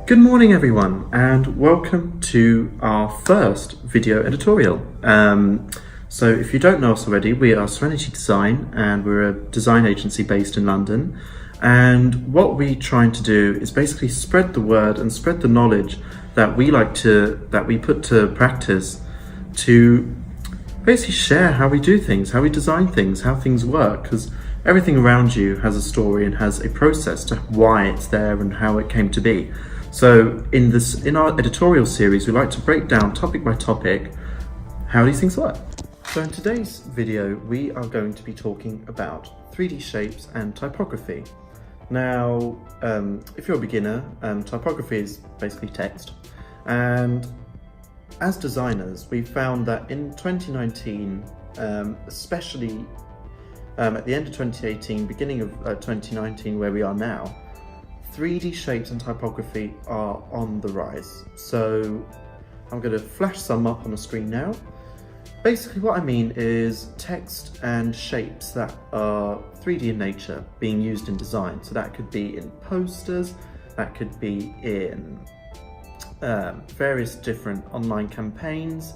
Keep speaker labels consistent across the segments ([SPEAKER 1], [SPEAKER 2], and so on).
[SPEAKER 1] Good morning everyone, and welcome to our first video editorial. So if you don't know us already, we are Serenity Design and we're a design agency based in London. And what we're trying to do is basically spread the word and spread the knowledge that we put to practice to basically share how we do things, how we design things, how things work, because everything around you has a story and has a process to why it's there and how it came to be. So in our editorial series, we like to break down topic by topic how these things work. So in today's video, we are going to be talking about 3D shapes and typography. Now, if you're a beginner, typography is basically text. And as designers, we found that in 2019, especially at the end of 2018, beginning of 2019, where we are now, 3D shapes and typography are on the rise. So I'm going to flash some up on the screen now. Basically what I mean is text and shapes that are 3D in nature being used in design. So that could be in posters, that could be in various different online campaigns,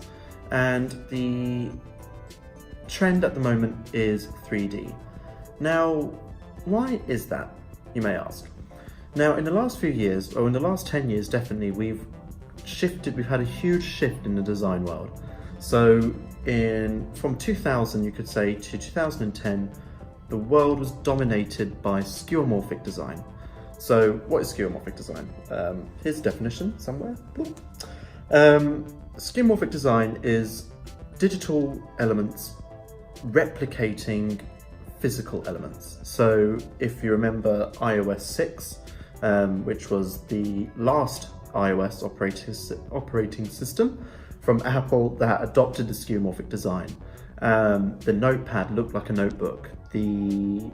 [SPEAKER 1] and the trend at the moment is 3D. Now, why is that, you may ask? Now, in the last few years, or in the last 10 years definitely, we've had a huge shift in the design world. So from 2000, you could say, to 2010, the world was dominated by skeuomorphic design. So what is skeuomorphic design? Here's a definition somewhere. Skeuomorphic design is digital elements replicating physical elements. So if you remember iOS 6, which was the last iOS operating system from Apple that adopted the skeuomorphic design. The notepad looked like a notebook. The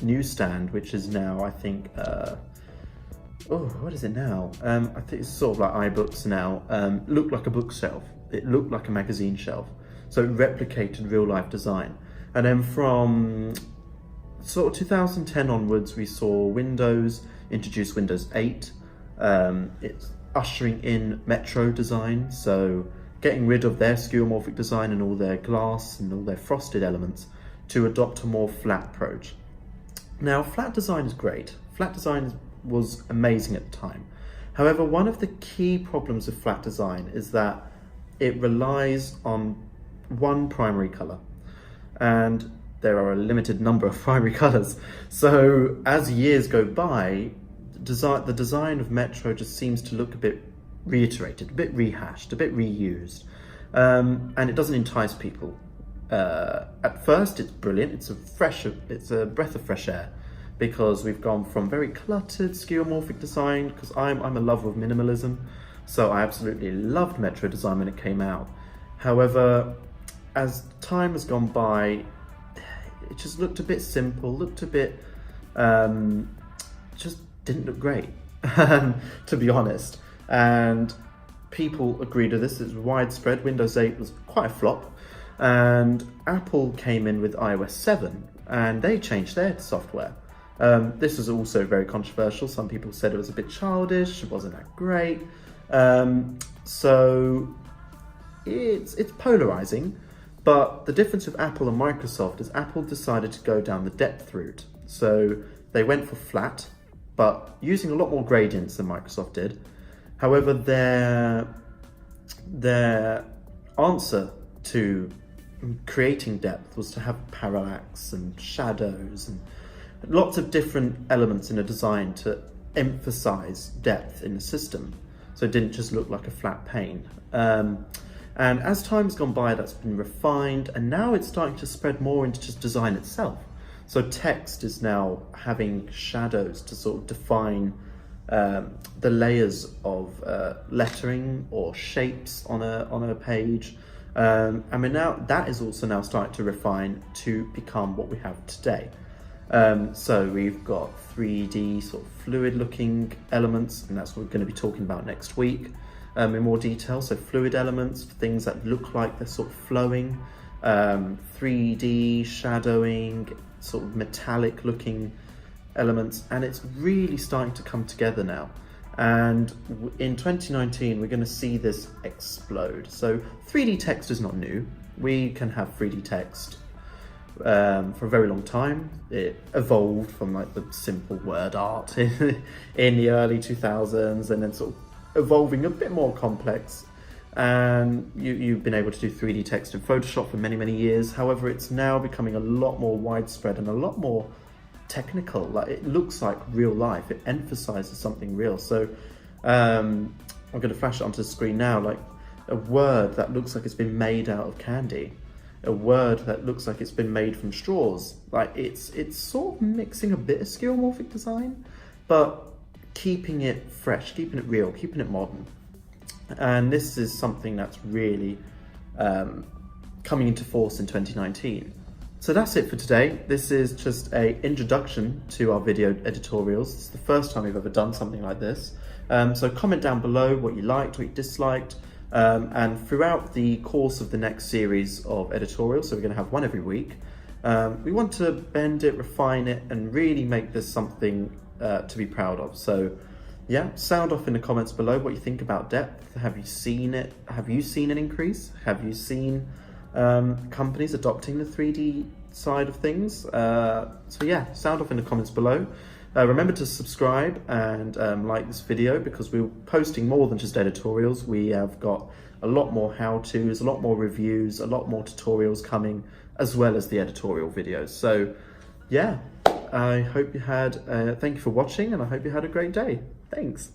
[SPEAKER 1] newsstand, which is now, I think, what is it now? I think it's sort of like iBooks now, looked like a bookshelf. It looked like a magazine shelf. So it replicated real life design. And then from sort of 2010 onwards, we saw Windows introduce Windows 8. It's ushering in Metro design, so getting rid of their skeuomorphic design and all their glass and all their frosted elements to adopt a more flat approach. Now, flat design is great. Flat design was amazing at the time. However, one of the key problems of flat design is that it relies on one primary color, and there are a limited number of primary colors. So as years go by, the design of Metro just seems to look a bit reiterated, a bit rehashed, a bit reused, and it doesn't entice people. At first, it's brilliant. It's a breath of fresh air, because we've gone from very cluttered skeuomorphic design, because I'm a lover of minimalism, so I absolutely loved Metro design when it came out. However, as time has gone by, it just looked a bit simple, looked a bit, just didn't look great, to be honest. And people agreed with this. It's widespread. Windows 8 was quite a flop. And Apple came in with iOS 7 and they changed their software. This was also very controversial. Some people said it was a bit childish, it wasn't that great. So it's polarizing. But the difference with Apple and Microsoft is Apple decided to go down the depth route. So they went for flat, but using a lot more gradients than Microsoft did. However, their answer to creating depth was to have parallax and shadows and lots of different elements in a design to emphasize depth in the system. So it didn't just look like a flat pane. And as time's gone by, that's been refined, and now it's starting to spread more into just design itself. So text is now having shadows to sort of define the layers of lettering or shapes on a page. I mean, now that is also now starting to refine to become what we have today. So we've got 3D sort of fluid looking elements, and that's what we're going to be talking about next week. In more detail, so fluid elements, things that look like they're sort of flowing, 3D shadowing, sort of metallic looking elements, and it's really starting to come together now. And in 2019, we're going to see this explode. So 3D text is not new. We can have 3D text for a very long time. It evolved from like the simple word art in the early 2000s, and then sort of evolving a bit more complex. And you've been able to do 3D text in Photoshop for many, many years. However, it's now becoming a lot more widespread and a lot more technical. Like, it looks like real life. It emphasizes something real. So I'm going to flash it onto the screen now. Like a word that looks like it's been made out of candy, a word that looks like it's been made from straws. Like it's sort of mixing a bit of skeuomorphic design, but keeping it fresh, keeping it real, keeping it modern. And this is something that's really coming into force in 2019. So that's it for today. This is just an introduction to our video editorials. It's the first time we've ever done something like this. So comment down below what you liked, what you disliked. And throughout the course of the next series of editorials, so we're going to have one every week, we want to bend it, refine it, and really make this something to be proud of. So yeah, sound off in the comments below what you think about depth. Have you seen it? Have you seen an increase? Have you seen companies adopting the 3D side of things? So yeah, sound off in the comments below. Remember to subscribe and like this video, because we're posting more than just editorials. We have got a lot more how-tos, a lot more reviews, a lot more tutorials coming, as well as the editorial videos. So yeah, I hope you had, thank you for watching, and I hope you had a great day. Thanks.